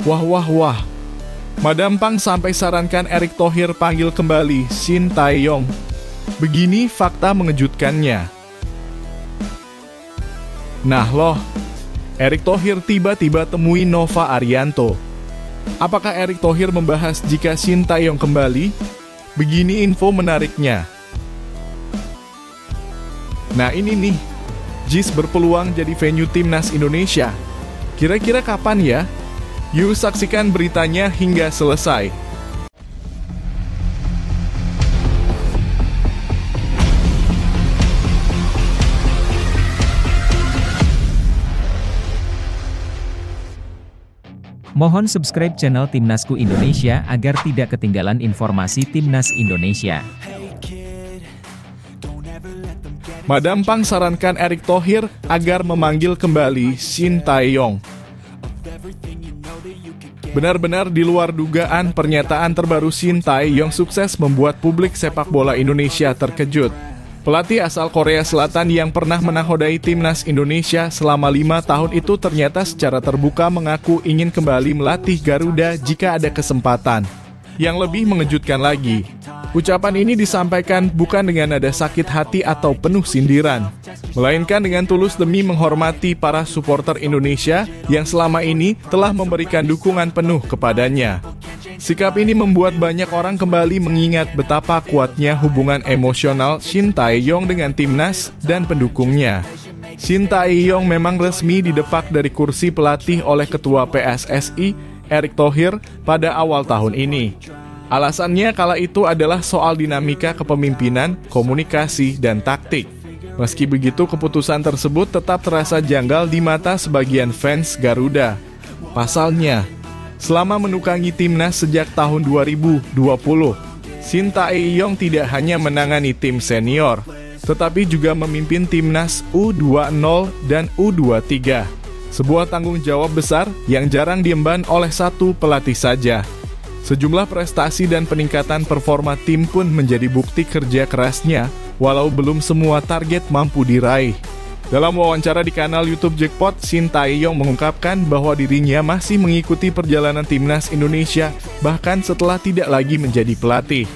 Wah wah wah. Madam Pang sampai sarankan Erick Thohir panggil kembali Shin Tae-yong. Begini fakta mengejutkannya. Nah loh, Erick Thohir tiba-tiba temui Nova Arianto. Apakah Erick Thohir membahas jika Shin Tae-yong kembali? Begini info menariknya. Nah ini nih, JIS berpeluang jadi venue Timnas Indonesia. Kira-kira kapan ya? Yuk saksikan beritanya hingga selesai. Mohon subscribe channel Timnasku Indonesia agar tidak ketinggalan informasi Timnas Indonesia. Madam Pang sarankan Erick Thohir agar memanggil kembali Shin Tae-yong. Benar-benar di luar dugaan, pernyataan terbaru Shin Tae-yong sukses membuat publik sepak bola Indonesia terkejut. Pelatih asal Korea Selatan yang pernah menakodai Timnas Indonesia selama 5 tahun itu ternyata secara terbuka mengaku ingin kembali melatih Garuda jika ada kesempatan. Yang lebih mengejutkan lagi, ucapan ini disampaikan bukan dengan nada sakit hati atau penuh sindiran, melainkan dengan tulus demi menghormati para supporter Indonesia yang selama ini telah memberikan dukungan penuh kepadanya. Sikap ini membuat banyak orang kembali mengingat betapa kuatnya hubungan emosional Shin Tae-yong dengan timnas dan pendukungnya. Shin Tae-yong memang resmi didepak dari kursi pelatih oleh Ketua PSSI, Erick Thohir, pada awal tahun ini. Alasannya kala itu adalah soal dinamika kepemimpinan, komunikasi, dan taktik. Meski begitu, keputusan tersebut tetap terasa janggal di mata sebagian fans Garuda. Pasalnya, selama menukangi timnas sejak tahun 2020, Shin Tae-yong tidak hanya menangani tim senior, tetapi juga memimpin timnas U20 dan U23. Sebuah tanggung jawab besar yang jarang diemban oleh satu pelatih saja. Sejumlah prestasi dan peningkatan performa tim pun menjadi bukti kerja kerasnya, walau belum semua target mampu diraih. Dalam wawancara di kanal YouTube Jackpot, Shin Tae-yong mengungkapkan bahwa dirinya masih mengikuti perjalanan Timnas Indonesia bahkan setelah tidak lagi menjadi pelatih.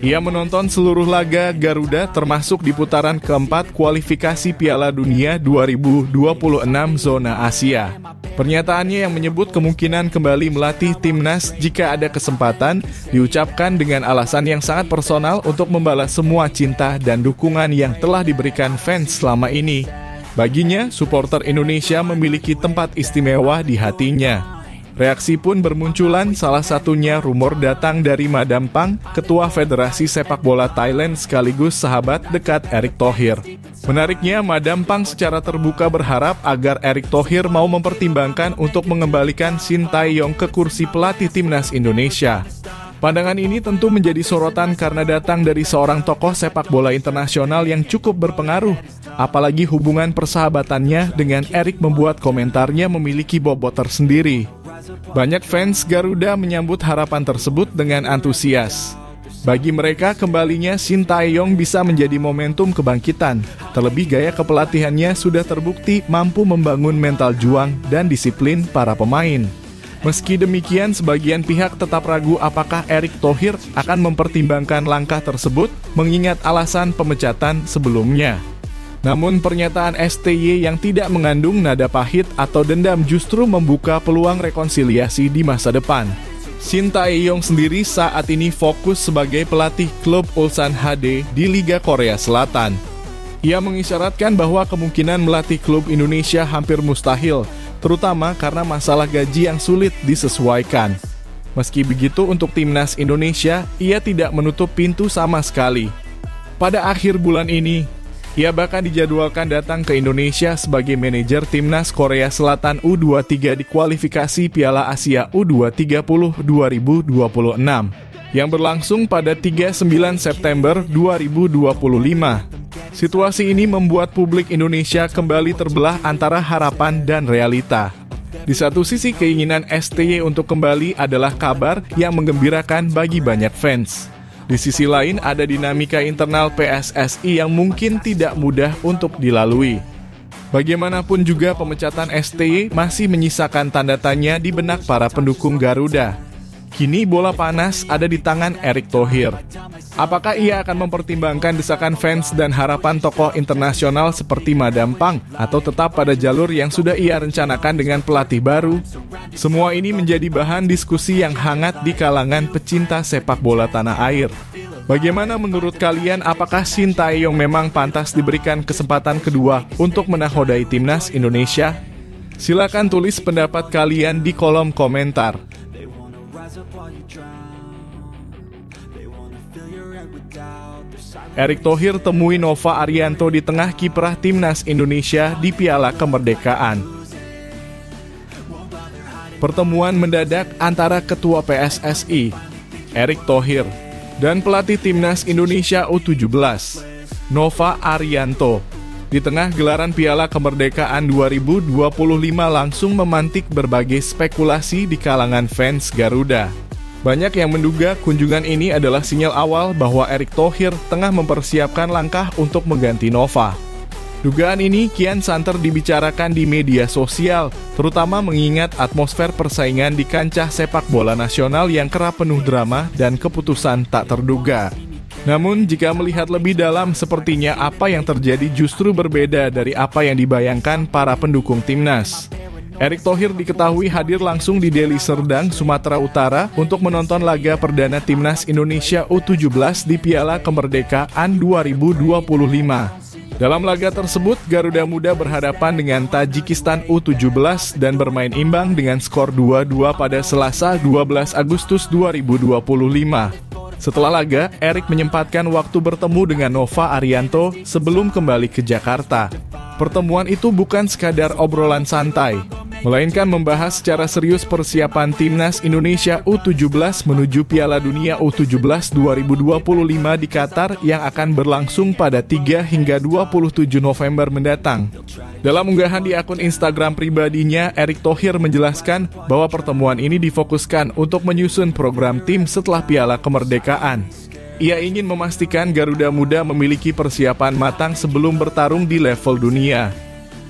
Ia menonton seluruh laga Garuda termasuk di putaran keempat kualifikasi Piala Dunia 2026 zona Asia. Pernyataannya yang menyebut kemungkinan kembali melatih timnas jika ada kesempatan diucapkan dengan alasan yang sangat personal untuk membalas semua cinta dan dukungan yang telah diberikan fans selama ini. Baginya, supporter Indonesia memiliki tempat istimewa di hatinya. Reaksi pun bermunculan, salah satunya rumor datang dari Madam Pang, Ketua Federasi Sepak Bola Thailand sekaligus sahabat dekat Erick Thohir. Menariknya, Madam Pang secara terbuka berharap agar Erick Thohir mau mempertimbangkan untuk mengembalikan Shin Tae-yong ke kursi pelatih Timnas Indonesia. Pandangan ini tentu menjadi sorotan karena datang dari seorang tokoh sepak bola internasional yang cukup berpengaruh. Apalagi hubungan persahabatannya dengan Erick membuat komentarnya memiliki bobot tersendiri. Banyak fans Garuda menyambut harapan tersebut dengan antusias. Bagi mereka, kembalinya Shin Tae-yong bisa menjadi momentum kebangkitan. Terlebih gaya kepelatihannya sudah terbukti mampu membangun mental juang dan disiplin para pemain. Meski demikian, sebagian pihak tetap ragu apakah Erick Thohir akan mempertimbangkan langkah tersebut mengingat alasan pemecatan sebelumnya. Namun pernyataan STY yang tidak mengandung nada pahit atau dendam justru membuka peluang rekonsiliasi di masa depan. Shin Tae-yong sendiri saat ini fokus sebagai pelatih klub Ulsan HD di Liga Korea Selatan. Ia mengisyaratkan bahwa kemungkinan melatih klub Indonesia hampir mustahil, terutama karena masalah gaji yang sulit disesuaikan. Meski begitu, untuk timnas Indonesia, ia tidak menutup pintu sama sekali. Pada akhir bulan ini, ia bahkan dijadwalkan datang ke Indonesia sebagai manajer timnas Korea Selatan U23 di kualifikasi Piala Asia U20 2026 yang berlangsung pada 39 September 2025. Situasi ini membuat publik Indonesia kembali terbelah antara harapan dan realita. Di satu sisi, keinginan STY untuk kembali adalah kabar yang menggembirakan bagi banyak fans. Di sisi lain, ada dinamika internal PSSI yang mungkin tidak mudah untuk dilalui. Bagaimanapun juga pemecatan STY masih menyisakan tanda tanya di benak para pendukung Garuda. Kini bola panas ada di tangan Erick Thohir. Apakah ia akan mempertimbangkan desakan fans dan harapan tokoh internasional seperti Madam Pang atau tetap pada jalur yang sudah ia rencanakan dengan pelatih baru? Semua ini menjadi bahan diskusi yang hangat di kalangan pecinta sepak bola tanah air. Bagaimana menurut kalian, apakah Shin Tae-yong memang pantas diberikan kesempatan kedua untuk menakodai timnas Indonesia? Silakan tulis pendapat kalian di kolom komentar. Erick Thohir temui Nova Arianto di tengah kiprah timnas Indonesia di Piala Kemerdekaan. Pertemuan mendadak antara Ketua PSSI, Erick Thohir, dan pelatih timnas Indonesia U17, Nova Arianto, di tengah gelaran Piala Kemerdekaan 2025 langsung memantik berbagai spekulasi di kalangan fans Garuda. Banyak yang menduga kunjungan ini adalah sinyal awal bahwa Erick Thohir tengah mempersiapkan langkah untuk mengganti Nova. Dugaan ini kian santer dibicarakan di media sosial, terutama mengingat atmosfer persaingan di kancah sepak bola nasional yang kerap penuh drama dan keputusan tak terduga. Namun, jika melihat lebih dalam, sepertinya apa yang terjadi justru berbeda dari apa yang dibayangkan para pendukung timnas. Erick Thohir diketahui hadir langsung di Deli Serdang, Sumatera Utara untuk menonton laga perdana timnas Indonesia U17 di Piala Kemerdekaan 2025. Dalam laga tersebut, Garuda Muda berhadapan dengan Tajikistan U17 dan bermain imbang dengan skor 2-2 pada Selasa 12 Agustus 2025. Setelah laga, Erick menyempatkan waktu bertemu dengan Nova Arianto sebelum kembali ke Jakarta. Pertemuan itu bukan sekadar obrolan santai, melainkan membahas secara serius persiapan timnas Indonesia U17 menuju Piala Dunia U17 2025 di Qatar yang akan berlangsung pada 3 hingga 27 November mendatang. Dalam unggahan di akun Instagram pribadinya, Erick Thohir menjelaskan bahwa pertemuan ini difokuskan untuk menyusun program tim setelah Piala Kemerdekaan. Ia ingin memastikan Garuda Muda memiliki persiapan matang sebelum bertarung di level dunia.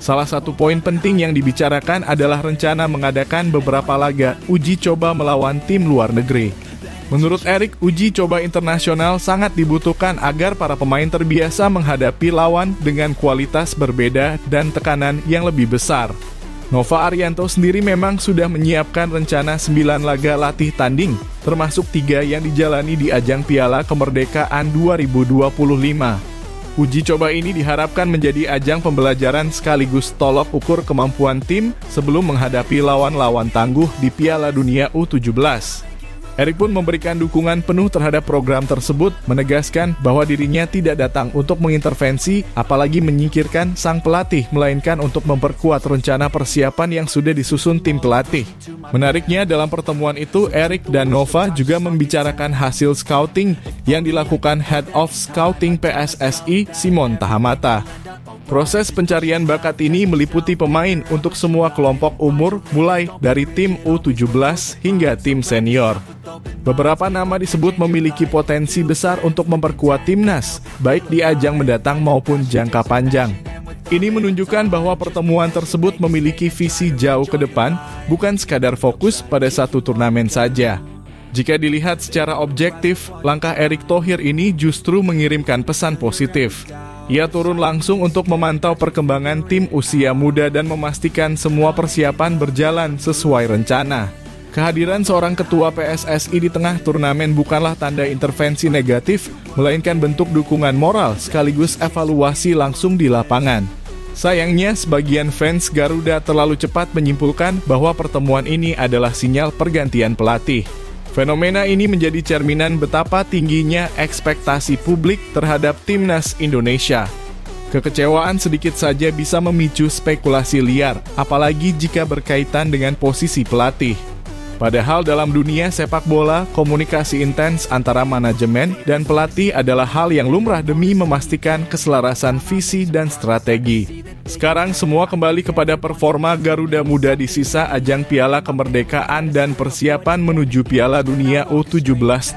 Salah satu poin penting yang dibicarakan adalah rencana mengadakan beberapa laga uji coba melawan tim luar negeri. Menurut Erick, uji coba internasional sangat dibutuhkan agar para pemain terbiasa menghadapi lawan dengan kualitas berbeda dan tekanan yang lebih besar. Nova Arianto sendiri memang sudah menyiapkan rencana 9 laga latih tanding, termasuk 3 yang dijalani di ajang Piala Kemerdekaan 2025. Uji coba ini diharapkan menjadi ajang pembelajaran sekaligus tolok ukur kemampuan tim sebelum menghadapi lawan-lawan tangguh di Piala Dunia U17. Erick pun memberikan dukungan penuh terhadap program tersebut, menegaskan bahwa dirinya tidak datang untuk mengintervensi, apalagi menyingkirkan sang pelatih, melainkan untuk memperkuat rencana persiapan yang sudah disusun tim pelatih. Menariknya, dalam pertemuan itu, Erick dan Nova juga membicarakan hasil scouting yang dilakukan Head of Scouting PSSI, Simon Tahamata. Proses pencarian bakat ini meliputi pemain untuk semua kelompok umur, mulai dari tim U17 hingga tim senior. Beberapa nama disebut memiliki potensi besar untuk memperkuat timnas, baik di ajang mendatang maupun jangka panjang. Ini menunjukkan bahwa pertemuan tersebut memiliki visi jauh ke depan, bukan sekadar fokus pada satu turnamen saja. Jika dilihat secara objektif, langkah Erick Thohir ini justru mengirimkan pesan positif. Ia turun langsung untuk memantau perkembangan tim usia muda dan memastikan semua persiapan berjalan sesuai rencana. Kehadiran seorang ketua PSSI di tengah turnamen bukanlah tanda intervensi negatif, melainkan bentuk dukungan moral sekaligus evaluasi langsung di lapangan. Sayangnya, sebagian fans Garuda terlalu cepat menyimpulkan bahwa pertemuan ini adalah sinyal pergantian pelatih. Fenomena ini menjadi cerminan betapa tingginya ekspektasi publik terhadap timnas Indonesia. Kekecewaan sedikit saja bisa memicu spekulasi liar, apalagi jika berkaitan dengan posisi pelatih. Padahal dalam dunia sepak bola, komunikasi intens antara manajemen dan pelatih adalah hal yang lumrah demi memastikan keselarasan visi dan strategi. Sekarang semua kembali kepada performa Garuda Muda di sisa ajang Piala Kemerdekaan dan persiapan menuju Piala Dunia U17 2025.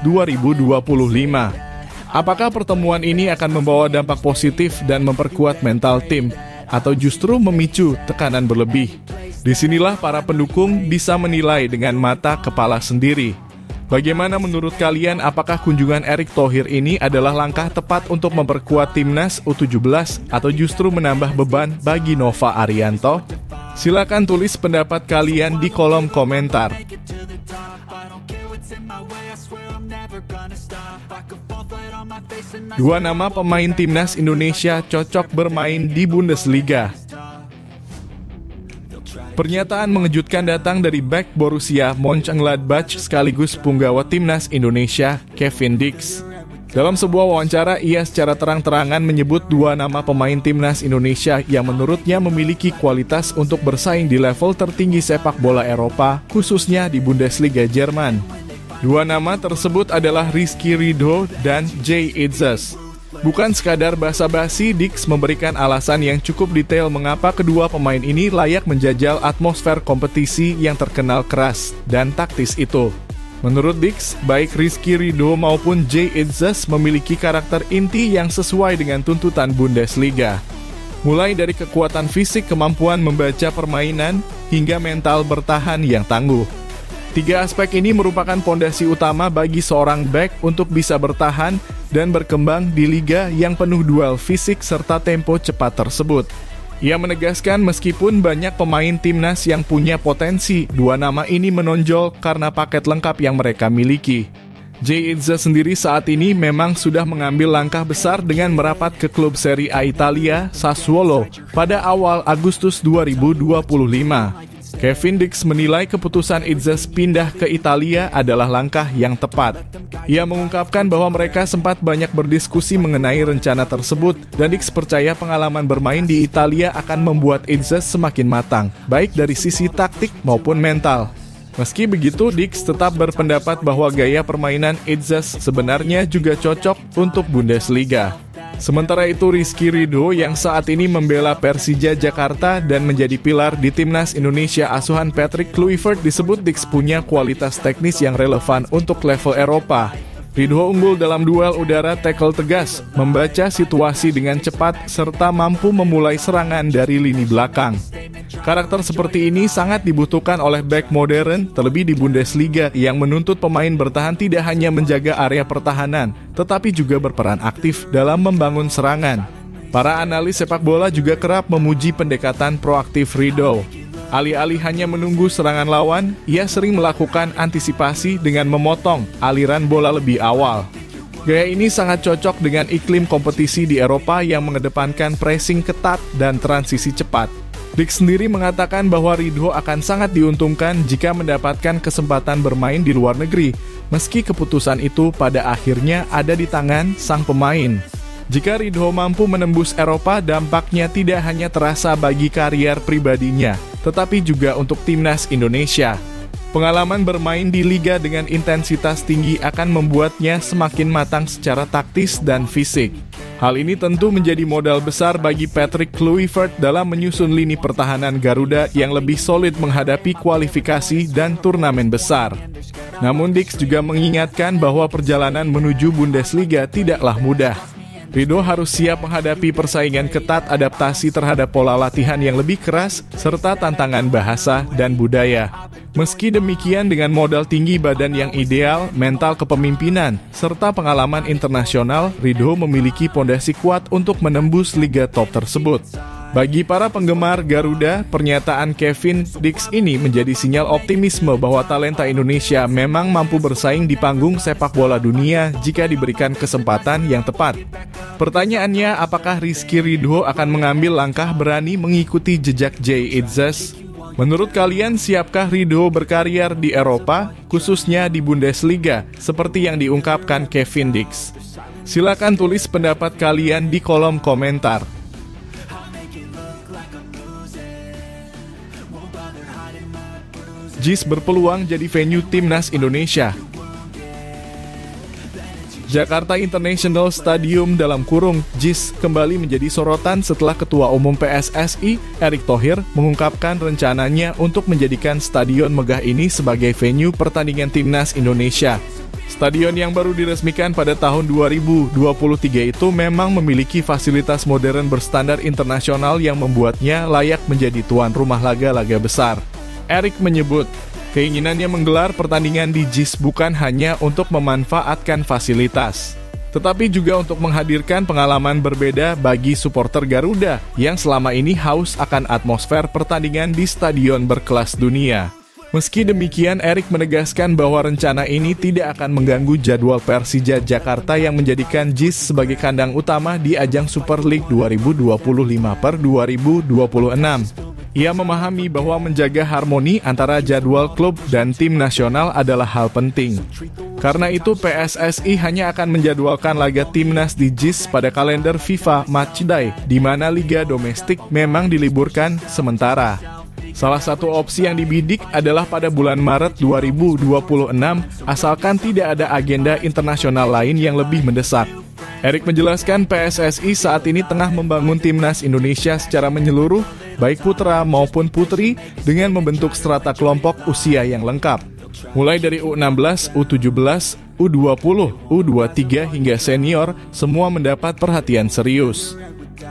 Apakah pertemuan ini akan membawa dampak positif dan memperkuat mental tim? atau justru memicu tekanan berlebih? Disinilah para pendukung bisa menilai dengan mata kepala sendiri. Bagaimana menurut kalian, apakah kunjungan Erick Thohir ini adalah langkah tepat untuk memperkuat timnas U17 atau justru menambah beban bagi Nova Arianto? Silakan tulis pendapat kalian di kolom komentar. Dua nama pemain timnas Indonesia cocok bermain di Bundesliga. Pernyataan mengejutkan datang dari bek Borussia Mönchengladbach sekaligus punggawa timnas Indonesia, Kevin Dix. Dalam sebuah wawancara, ia secara terang-terangan menyebut dua nama pemain timnas Indonesia yang menurutnya memiliki kualitas untuk bersaing di level tertinggi sepak bola Eropa, khususnya di Bundesliga Jerman. Dua nama tersebut adalah Rizky Ridho dan Jay Itzes. Bukan sekadar basa-basi, Dix memberikan alasan yang cukup detail mengapa kedua pemain ini layak menjajal atmosfer kompetisi yang terkenal keras dan taktis itu. Menurut Dix, baik Rizky Ridho maupun Jay Itzes memiliki karakter inti yang sesuai dengan tuntutan Bundesliga. Mulai dari kekuatan fisik, kemampuan membaca permainan, hingga mental bertahan yang tangguh. Tiga aspek ini merupakan pondasi utama bagi seorang bek untuk bisa bertahan dan berkembang di liga yang penuh duel fisik serta tempo cepat tersebut. Ia menegaskan meskipun banyak pemain timnas yang punya potensi, dua nama ini menonjol karena paket lengkap yang mereka miliki. Jay Itzes sendiri saat ini memang sudah mengambil langkah besar dengan merapat ke klub Serie A Italia, Sassuolo, pada awal Agustus 2025. Kevin Dix menilai keputusan Itzes pindah ke Italia adalah langkah yang tepat. Ia mengungkapkan bahwa mereka sempat banyak berdiskusi mengenai rencana tersebut, dan Dix percaya pengalaman bermain di Italia akan membuat Itzes semakin matang, baik dari sisi taktik maupun mental. Meski begitu, Dix tetap berpendapat bahwa gaya permainan Itzes sebenarnya juga cocok untuk Bundesliga. Sementara itu, Rizky Ridho yang saat ini membela Persija Jakarta dan menjadi pilar di timnas Indonesia asuhan Patrick Kluivert disebut Dix punya kualitas teknis yang relevan untuk level Eropa. Ridho unggul dalam duel udara, tackle tegas, membaca situasi dengan cepat, serta mampu memulai serangan dari lini belakang. Karakter seperti ini sangat dibutuhkan oleh bek modern, terlebih di Bundesliga yang menuntut pemain bertahan tidak hanya menjaga area pertahanan, tetapi juga berperan aktif dalam membangun serangan. Para analis sepak bola juga kerap memuji pendekatan proaktif Ridho. Alih-alih hanya menunggu serangan lawan, ia sering melakukan antisipasi dengan memotong aliran bola lebih awal. Gaya ini sangat cocok dengan iklim kompetisi di Eropa yang mengedepankan pressing ketat dan transisi cepat. Dix sendiri mengatakan bahwa Ridho akan sangat diuntungkan jika mendapatkan kesempatan bermain di luar negeri, meski keputusan itu pada akhirnya ada di tangan sang pemain. Jika Ridho mampu menembus Eropa, dampaknya tidak hanya terasa bagi karier pribadinya, tetapi juga untuk timnas Indonesia. Pengalaman bermain di liga dengan intensitas tinggi akan membuatnya semakin matang secara taktis dan fisik. Hal ini tentu menjadi modal besar bagi Patrick Kluivert dalam menyusun lini pertahanan Garuda yang lebih solid menghadapi kualifikasi dan turnamen besar. Namun Dix juga mengingatkan bahwa perjalanan menuju Bundesliga tidaklah mudah. Ridho harus siap menghadapi persaingan ketat, adaptasi terhadap pola latihan yang lebih keras, serta tantangan bahasa dan budaya. Meski demikian, dengan modal tinggi badan yang ideal, mental kepemimpinan, serta pengalaman internasional, Ridho memiliki pondasi kuat untuk menembus liga top tersebut. Bagi para penggemar Garuda, pernyataan Kevin Dix ini menjadi sinyal optimisme bahwa talenta Indonesia memang mampu bersaing di panggung sepak bola dunia jika diberikan kesempatan yang tepat. Pertanyaannya, apakah Rizky Ridho akan mengambil langkah berani mengikuti jejak Jay Itzes? Menurut kalian, siapkah Ridho berkarier di Eropa, khususnya di Bundesliga, seperti yang diungkapkan Kevin Dix? Silakan tulis pendapat kalian di kolom komentar. JIS berpeluang jadi venue timnas Indonesia. Jakarta International Stadium (JIS) kembali menjadi sorotan setelah Ketua Umum PSSI, Erick Thohir, mengungkapkan rencananya untuk menjadikan stadion megah ini sebagai venue pertandingan timnas Indonesia. Stadion yang baru diresmikan pada tahun 2023 itu memang memiliki fasilitas modern berstandar internasional yang membuatnya layak menjadi tuan rumah laga-laga besar. Eric menyebut, keinginannya menggelar pertandingan di JIS bukan hanya untuk memanfaatkan fasilitas, tetapi juga untuk menghadirkan pengalaman berbeda bagi supporter Garuda yang selama ini haus akan atmosfer pertandingan di stadion berkelas dunia. Meski demikian, Eric menegaskan bahwa rencana ini tidak akan mengganggu jadwal Persija Jakarta yang menjadikan JIS sebagai kandang utama di ajang Super League 2025/2026. Ia memahami bahwa menjaga harmoni antara jadwal klub dan tim nasional adalah hal penting. Karena itu, PSSI hanya akan menjadwalkan laga timnas di JIS pada kalender FIFA Matchday, di mana liga domestik memang diliburkan sementara. Salah satu opsi yang dibidik adalah pada bulan Maret 2026, asalkan tidak ada agenda internasional lain yang lebih mendesak. Eric menjelaskan PSSI saat ini tengah membangun timnas Indonesia secara menyeluruh, baik putra maupun putri, dengan membentuk strata kelompok usia yang lengkap. Mulai dari U16, U17, U20, U23 hingga senior, semua mendapat perhatian serius.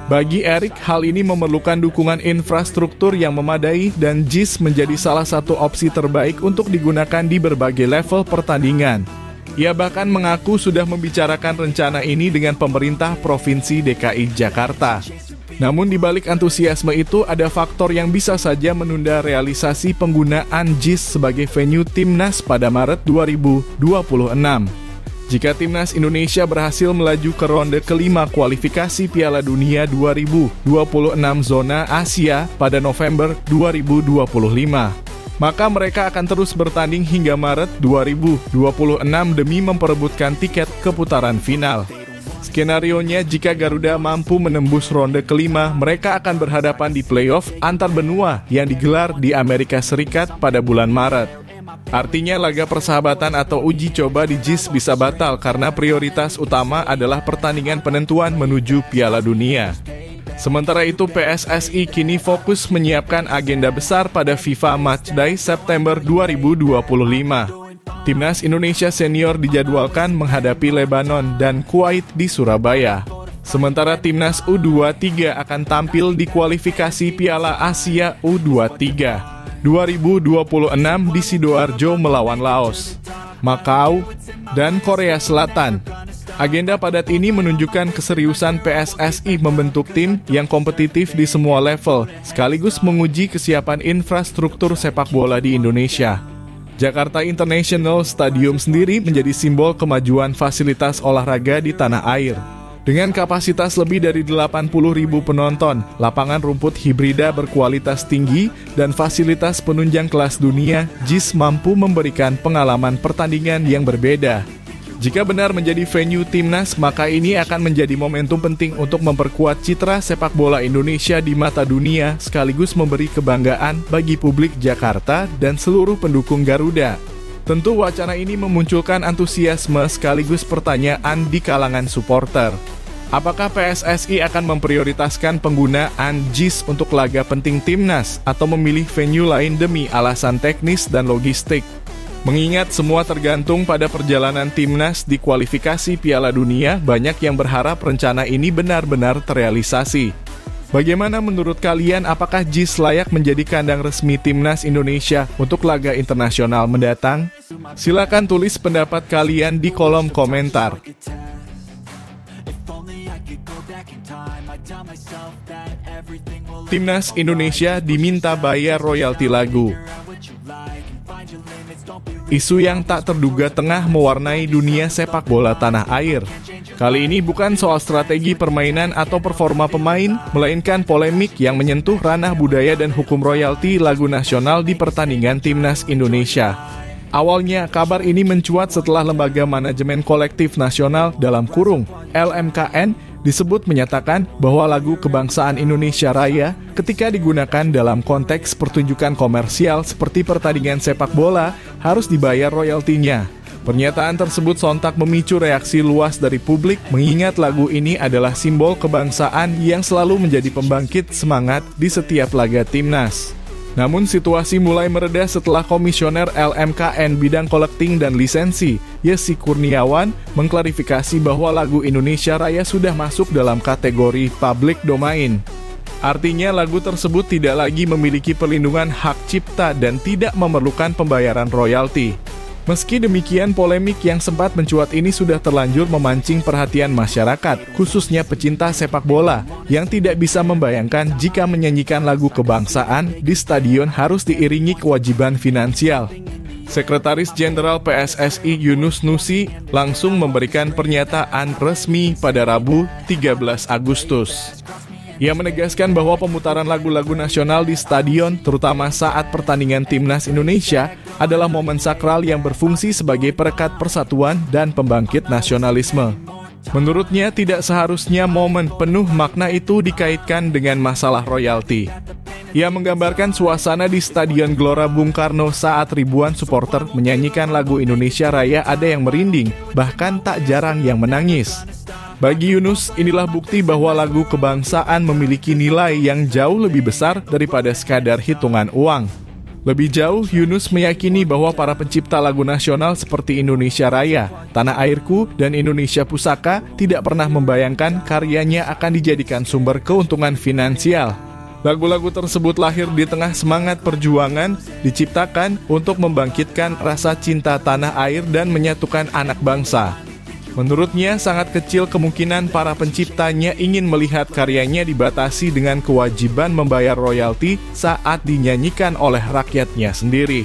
Bagi Eric, hal ini memerlukan dukungan infrastruktur yang memadai dan JIS menjadi salah satu opsi terbaik untuk digunakan di berbagai level pertandingan. Ia bahkan mengaku sudah membicarakan rencana ini dengan pemerintah Provinsi DKI Jakarta. Namun di balik antusiasme itu ada faktor yang bisa saja menunda realisasi penggunaan JIS sebagai venue timnas pada Maret 2026. Jika timnas Indonesia berhasil melaju ke ronde kelima kualifikasi Piala Dunia 2026 zona Asia pada November 2025, maka mereka akan terus bertanding hingga Maret 2026 demi memperebutkan tiket ke putaran final. Skenarionya, jika Garuda mampu menembus ronde kelima, mereka akan berhadapan di playoff antar benua yang digelar di Amerika Serikat pada bulan Maret. Artinya laga persahabatan atau uji coba di JIS bisa batal karena prioritas utama adalah pertandingan penentuan menuju Piala Dunia. Sementara itu, PSSI kini fokus menyiapkan agenda besar pada FIFA Matchday September 2025. Timnas Indonesia senior dijadwalkan menghadapi Lebanon dan Kuwait di Surabaya. Sementara timnas U23 akan tampil di kualifikasi Piala Asia U23 2026 di Sidoarjo melawan Laos, Makau, dan Korea Selatan. Agenda padat ini menunjukkan keseriusan PSSI membentuk tim yang kompetitif di semua level, sekaligus menguji kesiapan infrastruktur sepak bola di Indonesia. Jakarta International Stadium sendiri menjadi simbol kemajuan fasilitas olahraga di tanah air. Dengan kapasitas lebih dari 80.000 penonton, lapangan rumput hibrida berkualitas tinggi, dan fasilitas penunjang kelas dunia, JIS mampu memberikan pengalaman pertandingan yang berbeda. Jika benar menjadi venue timnas, maka ini akan menjadi momentum penting untuk memperkuat citra sepak bola Indonesia di mata dunia, sekaligus memberi kebanggaan bagi publik Jakarta dan seluruh pendukung Garuda. Tentu wacana ini memunculkan antusiasme sekaligus pertanyaan di kalangan supporter. Apakah PSSI akan memprioritaskan penggunaan JIS untuk laga penting timnas atau memilih venue lain demi alasan teknis dan logistik? Mengingat semua tergantung pada perjalanan timnas di kualifikasi Piala Dunia, banyak yang berharap rencana ini benar-benar terrealisasi. Bagaimana menurut kalian, apakah JIS layak menjadi kandang resmi timnas Indonesia untuk laga internasional mendatang? Silakan tulis pendapat kalian di kolom komentar. Timnas Indonesia diminta bayar royalti lagu. Isu yang tak terduga tengah mewarnai dunia sepak bola tanah air. Kali ini bukan soal strategi permainan atau performa pemain, melainkan polemik yang menyentuh ranah budaya dan hukum royalti lagu nasional di pertandingan timnas Indonesia. Awalnya, kabar ini mencuat setelah Lembaga Manajemen Kolektif Nasional dalam kurung LMKN disebut menyatakan bahwa lagu Kebangsaan Indonesia Raya ketika digunakan dalam konteks pertunjukan komersial seperti pertandingan sepak bola harus dibayar royaltinya. Pernyataan tersebut sontak memicu reaksi luas dari publik mengingat lagu ini adalah simbol kebangsaan yang selalu menjadi pembangkit semangat di setiap laga timnas. Namun situasi mulai mereda setelah Komisioner LMKN bidang collecting dan lisensi, Yesi Kurniawan, mengklarifikasi bahwa lagu Indonesia Raya sudah masuk dalam kategori public domain. Artinya lagu tersebut tidak lagi memiliki perlindungan hak cipta dan tidak memerlukan pembayaran royalti. Meski demikian, polemik yang sempat mencuat ini sudah terlanjur memancing perhatian masyarakat, khususnya pecinta sepak bola, yang tidak bisa membayangkan jika menyanyikan lagu kebangsaan di stadion harus diiringi kewajiban finansial. Sekretaris Jenderal PSSI Yunus Nusi langsung memberikan pernyataan resmi pada Rabu 13 Agustus. Ia menegaskan bahwa pemutaran lagu-lagu nasional di stadion, terutama saat pertandingan Timnas Indonesia, adalah momen sakral yang berfungsi sebagai perekat persatuan dan pembangkit nasionalisme. Menurutnya, tidak seharusnya momen penuh makna itu dikaitkan dengan masalah royalti. Ia menggambarkan suasana di Stadion Gelora Bung Karno saat ribuan supporter menyanyikan lagu Indonesia Raya, ada yang merinding, bahkan tak jarang yang menangis. Bagi Yunus, inilah bukti bahwa lagu kebangsaan memiliki nilai yang jauh lebih besar daripada sekadar hitungan uang. Lebih jauh, Yunus meyakini bahwa para pencipta lagu nasional seperti Indonesia Raya, Tanah Airku, dan Indonesia Pusaka tidak pernah membayangkan karyanya akan dijadikan sumber keuntungan finansial. Lagu-lagu tersebut lahir di tengah semangat perjuangan, diciptakan untuk membangkitkan rasa cinta tanah air dan menyatukan anak bangsa. Menurutnya, sangat kecil kemungkinan para penciptanya ingin melihat karyanya dibatasi dengan kewajiban membayar royalti saat dinyanyikan oleh rakyatnya sendiri.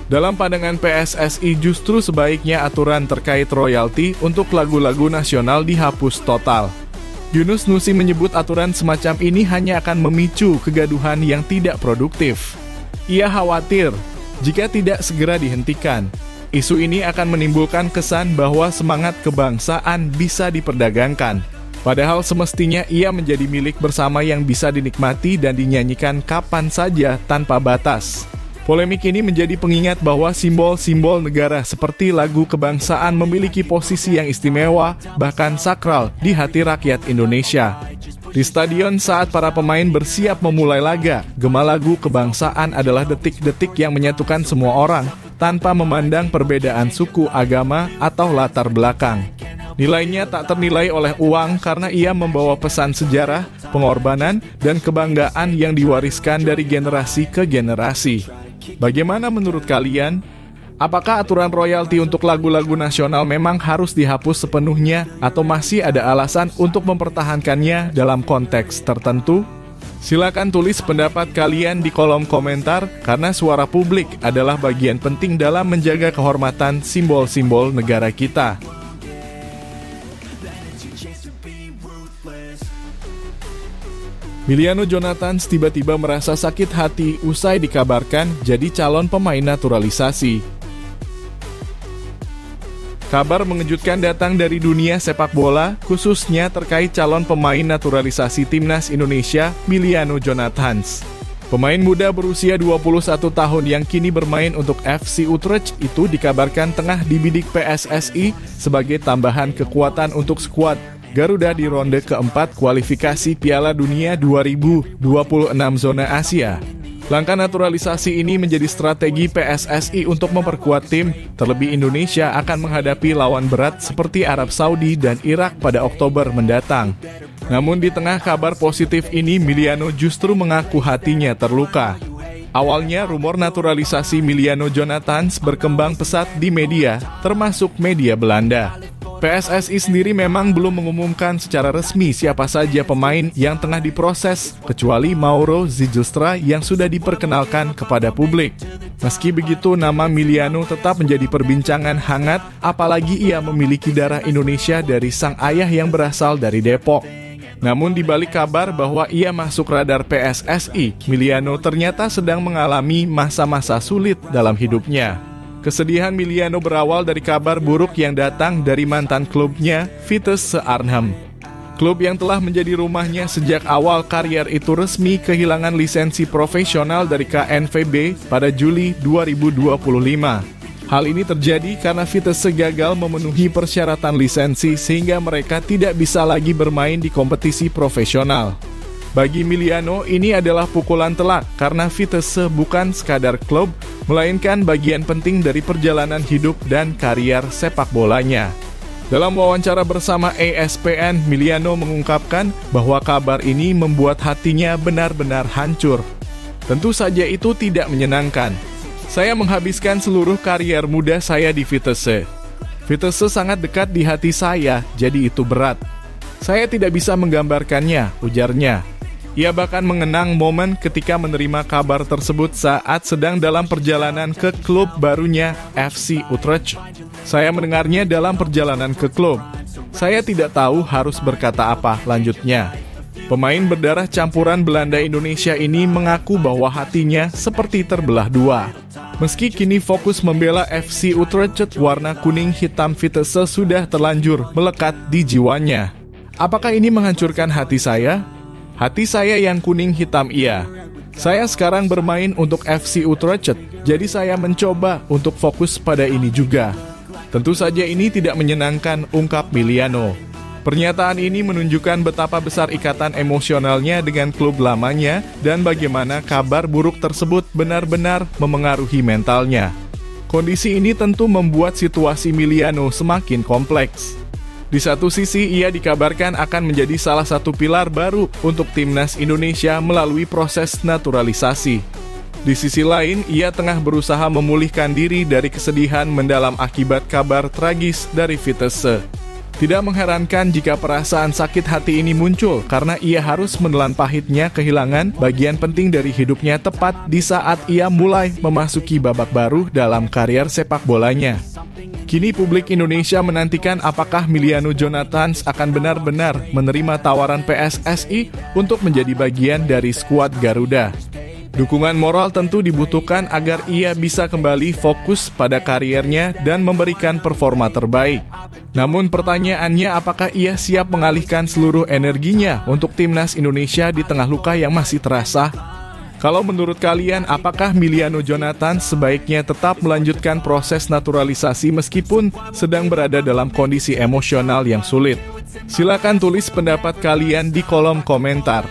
Dalam pandangan PSSI, justru sebaiknya aturan terkait royalti untuk lagu-lagu nasional dihapus total. Yunus Nusi menyebut aturan semacam ini hanya akan memicu kegaduhan yang tidak produktif. Ia khawatir jika tidak segera dihentikan, isu ini akan menimbulkan kesan bahwa semangat kebangsaan bisa diperdagangkan. Padahal semestinya ia menjadi milik bersama yang bisa dinikmati dan dinyanyikan kapan saja tanpa batas. Polemik ini menjadi pengingat bahwa simbol-simbol negara seperti lagu kebangsaan memiliki posisi yang istimewa, bahkan sakral di hati rakyat Indonesia. Di stadion saat para pemain bersiap memulai laga, gema lagu kebangsaan adalah detik-detik yang menyatukan semua orang, tanpa memandang perbedaan suku, agama, atau latar belakang. Nilainya tak ternilai oleh uang karena ia membawa pesan sejarah, pengorbanan, dan kebanggaan yang diwariskan dari generasi ke generasi. Bagaimana menurut kalian? Apakah aturan royalti untuk lagu-lagu nasional memang harus dihapus sepenuhnya atau masih ada alasan untuk mempertahankannya dalam konteks tertentu? Silakan tulis pendapat kalian di kolom komentar karena suara publik adalah bagian penting dalam menjaga kehormatan simbol-simbol negara kita. Miliano Jonathans tiba-tiba merasa sakit hati usai dikabarkan jadi calon pemain naturalisasi. Kabar mengejutkan datang dari dunia sepak bola, khususnya terkait calon pemain naturalisasi Timnas Indonesia, Miliano Jonathans. Pemain muda berusia 21 tahun yang kini bermain untuk FC Utrecht itu dikabarkan tengah dibidik PSSI sebagai tambahan kekuatan untuk skuad Garuda di ronde keempat kualifikasi Piala Dunia 2026 zona Asia. Langkah naturalisasi ini menjadi strategi PSSI untuk memperkuat tim, terlebih Indonesia akan menghadapi lawan berat seperti Arab Saudi dan Irak pada Oktober mendatang. Namun di tengah kabar positif ini, Miliano justru mengaku hatinya terluka. Awalnya rumor naturalisasi Miliano Jonathans berkembang pesat di media, termasuk media Belanda. PSSI sendiri memang belum mengumumkan secara resmi siapa saja pemain yang tengah diproses, kecuali Mauro Zijlstra yang sudah diperkenalkan kepada publik. Meski begitu, nama Miliano tetap menjadi perbincangan hangat, apalagi ia memiliki darah Indonesia dari sang ayah yang berasal dari Depok. Namun di balik kabar bahwa ia masuk radar PSSI, Miliano ternyata sedang mengalami masa-masa sulit dalam hidupnya. Kesedihan Miliano berawal dari kabar buruk yang datang dari mantan klubnya, Vitesse Arnhem. Klub yang telah menjadi rumahnya sejak awal karier itu resmi kehilangan lisensi profesional dari KNVB pada Juli 2025. Hal ini terjadi karena Vitesse gagal memenuhi persyaratan lisensi sehingga mereka tidak bisa lagi bermain di kompetisi profesional. Bagi Miliano, ini adalah pukulan telak karena Vitesse bukan sekadar klub, melainkan bagian penting dari perjalanan hidup dan karier sepak bolanya. Dalam wawancara bersama ESPN, Miliano mengungkapkan bahwa kabar ini membuat hatinya benar-benar hancur. Tentu saja itu tidak menyenangkan. Saya menghabiskan seluruh karier muda saya di Vitesse. Vitesse sangat dekat di hati saya, jadi itu berat. Saya tidak bisa menggambarkannya, ujarnya. Ia bahkan mengenang momen ketika menerima kabar tersebut saat sedang dalam perjalanan ke klub barunya FC Utrecht. Saya mendengarnya dalam perjalanan ke klub. Saya tidak tahu harus berkata apa, lanjutnya. Pemain berdarah campuran Belanda-Indonesia ini mengaku bahwa hatinya seperti terbelah dua. Meski kini fokus membela FC Utrecht, warna kuning hitam Vitesse sudah terlanjur melekat di jiwanya. Apakah ini menghancurkan hati saya? Hati saya yang kuning hitam iya. Saya sekarang bermain untuk FC Utrecht, jadi saya mencoba untuk fokus pada ini juga. Tentu saja ini tidak menyenangkan, ungkap Miliano. Pernyataan ini menunjukkan betapa besar ikatan emosionalnya dengan klub lamanya dan bagaimana kabar buruk tersebut benar-benar memengaruhi mentalnya. Kondisi ini tentu membuat situasi Miliano semakin kompleks. Di satu sisi, ia dikabarkan akan menjadi salah satu pilar baru untuk timnas Indonesia melalui proses naturalisasi. Di sisi lain, ia tengah berusaha memulihkan diri dari kesedihan mendalam akibat kabar tragis dari Vitesse. Tidak mengherankan jika perasaan sakit hati ini muncul karena ia harus menelan pahitnya kehilangan bagian penting dari hidupnya tepat di saat ia mulai memasuki babak baru dalam karier sepak bolanya. Kini publik Indonesia menantikan apakah Miliano Jonathans akan benar-benar menerima tawaran PSSI untuk menjadi bagian dari skuad Garuda. Dukungan moral tentu dibutuhkan agar ia bisa kembali fokus pada kariernya dan memberikan performa terbaik. Namun pertanyaannya, apakah ia siap mengalihkan seluruh energinya untuk timnas Indonesia di tengah luka yang masih terasa? Kalau menurut kalian, apakah Miliano Jonathans sebaiknya tetap melanjutkan proses naturalisasi meskipun sedang berada dalam kondisi emosional yang sulit? Silakan tulis pendapat kalian di kolom komentar.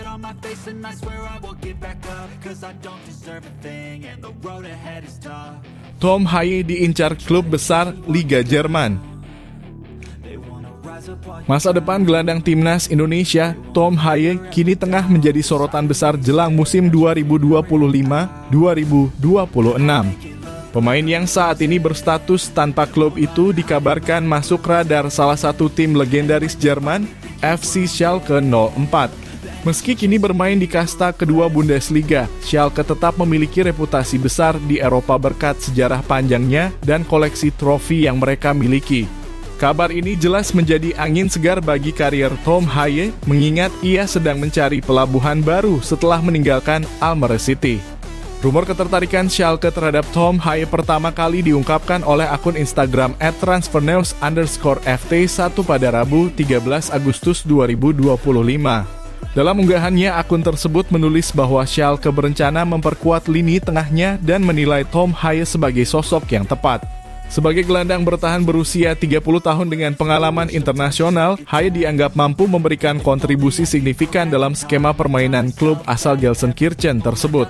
Tom Haye diincar klub besar Liga Jerman. Masa depan gelandang timnas Indonesia, Tom Haye, kini tengah menjadi sorotan besar jelang musim 2025-2026. Pemain yang saat ini berstatus tanpa klub itu dikabarkan masuk radar salah satu tim legendaris Jerman, FC Schalke 04. Meski kini bermain di kasta kedua Bundesliga, Schalke tetap memiliki reputasi besar di Eropa berkat sejarah panjangnya dan koleksi trofi yang mereka miliki. Kabar ini jelas menjadi angin segar bagi karier Tom Haye, mengingat ia sedang mencari pelabuhan baru setelah meninggalkan Almere City. Rumor ketertarikan Schalke terhadap Tom Haye pertama kali diungkapkan oleh akun Instagram @transfernews_ft1 pada Rabu 13 Agustus 2025. Dalam unggahannya, akun tersebut menulis bahwa Schalke berencana memperkuat lini tengahnya dan menilai Tom Haye sebagai sosok yang tepat. Sebagai gelandang bertahan berusia 30 tahun dengan pengalaman internasional, Haye dianggap mampu memberikan kontribusi signifikan dalam skema permainan klub asal Gelsenkirchen tersebut.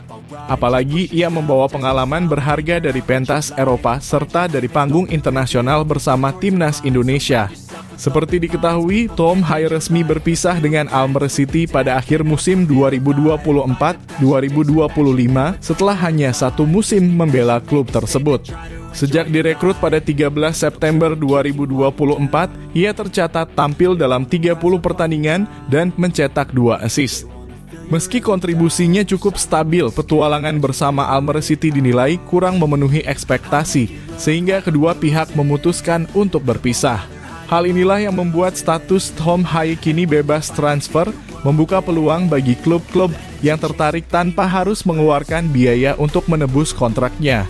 Apalagi ia membawa pengalaman berharga dari pentas Eropa serta dari panggung internasional bersama timnas Indonesia. Seperti diketahui, Tom Haye resmi berpisah dengan Almere City pada akhir musim 2024-2025 setelah hanya satu musim membela klub tersebut. Sejak direkrut pada 13 September 2024, ia tercatat tampil dalam 30 pertandingan dan mencetak 2 assist. Meski kontribusinya cukup stabil, petualangan bersama Almere City dinilai kurang memenuhi ekspektasi, sehingga kedua pihak memutuskan untuk berpisah. Hal inilah yang membuat status Tom Haye kini bebas transfer, membuka peluang bagi klub-klub yang tertarik tanpa harus mengeluarkan biaya untuk menebus kontraknya.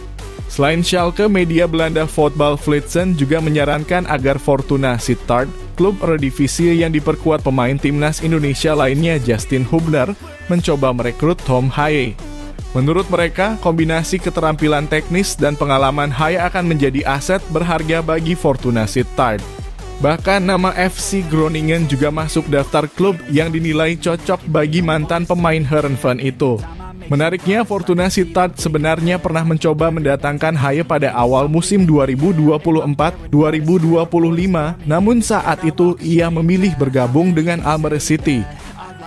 Selain Schalke, media Belanda Voetbal Flitsen juga menyarankan agar Fortuna Sittard, klub Eredivisie yang diperkuat pemain timnas Indonesia lainnya Justin Hubner, mencoba merekrut Tom Haye. Menurut mereka, kombinasi keterampilan teknis dan pengalaman Haye akan menjadi aset berharga bagi Fortuna Sittard. Bahkan nama FC Groningen juga masuk daftar klub yang dinilai cocok bagi mantan pemain Heerenveen itu. Menariknya, Fortuna Sittard sebenarnya pernah mencoba mendatangkan Haye pada awal musim 2024-2025, namun saat itu ia memilih bergabung dengan Almere City.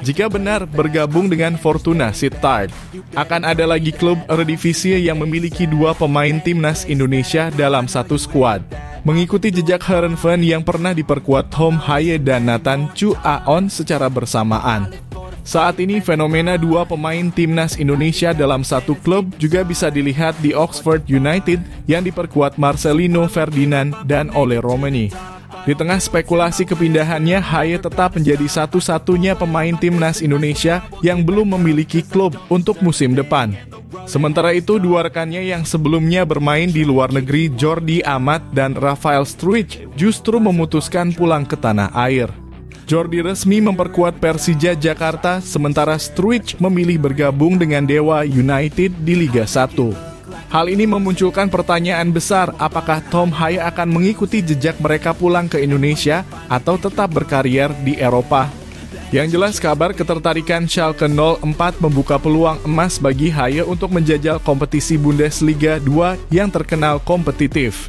Jika benar bergabung dengan Fortuna Sittard, akan ada lagi klub Eredivisie yang memiliki 2 pemain timnas Indonesia dalam satu skuad. Mengikuti jejak Heerenveen yang pernah diperkuat Tom Haye dan Nathan Chu Aon secara bersamaan. Saat ini fenomena 2 pemain timnas Indonesia dalam satu klub juga bisa dilihat di Oxford United yang diperkuat Marcelino Ferdinand dan Ole Romani. Di tengah spekulasi kepindahannya, Haye tetap menjadi satu-satunya pemain timnas Indonesia yang belum memiliki klub untuk musim depan. Sementara itu, 2 rekannya yang sebelumnya bermain di luar negeri, Jordi Amat dan Rafael Struijk, justru memutuskan pulang ke tanah air. Jordi resmi memperkuat Persija Jakarta, sementara Struijk memilih bergabung dengan Dewa United di Liga 1. Hal ini memunculkan pertanyaan besar, apakah Tom Haye akan mengikuti jejak mereka pulang ke Indonesia atau tetap berkarier di Eropa? Yang jelas, kabar ketertarikan Schalke 04 membuka peluang emas bagi Haye untuk menjajal kompetisi Bundesliga 2 yang terkenal kompetitif.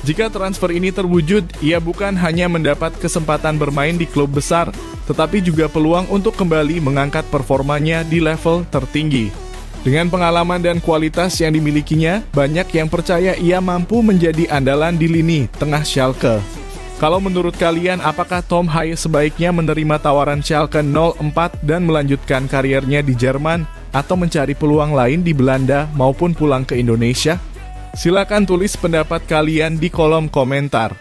Jika transfer ini terwujud, ia bukan hanya mendapat kesempatan bermain di klub besar, tetapi juga peluang untuk kembali mengangkat performanya di level tertinggi. Dengan pengalaman dan kualitas yang dimilikinya, banyak yang percaya ia mampu menjadi andalan di lini tengah Schalke. Kalau menurut kalian, apakah Tom Haye sebaiknya menerima tawaran Schalke 04 dan melanjutkan kariernya di Jerman, atau mencari peluang lain di Belanda maupun pulang ke Indonesia? Silakan tulis pendapat kalian di kolom komentar.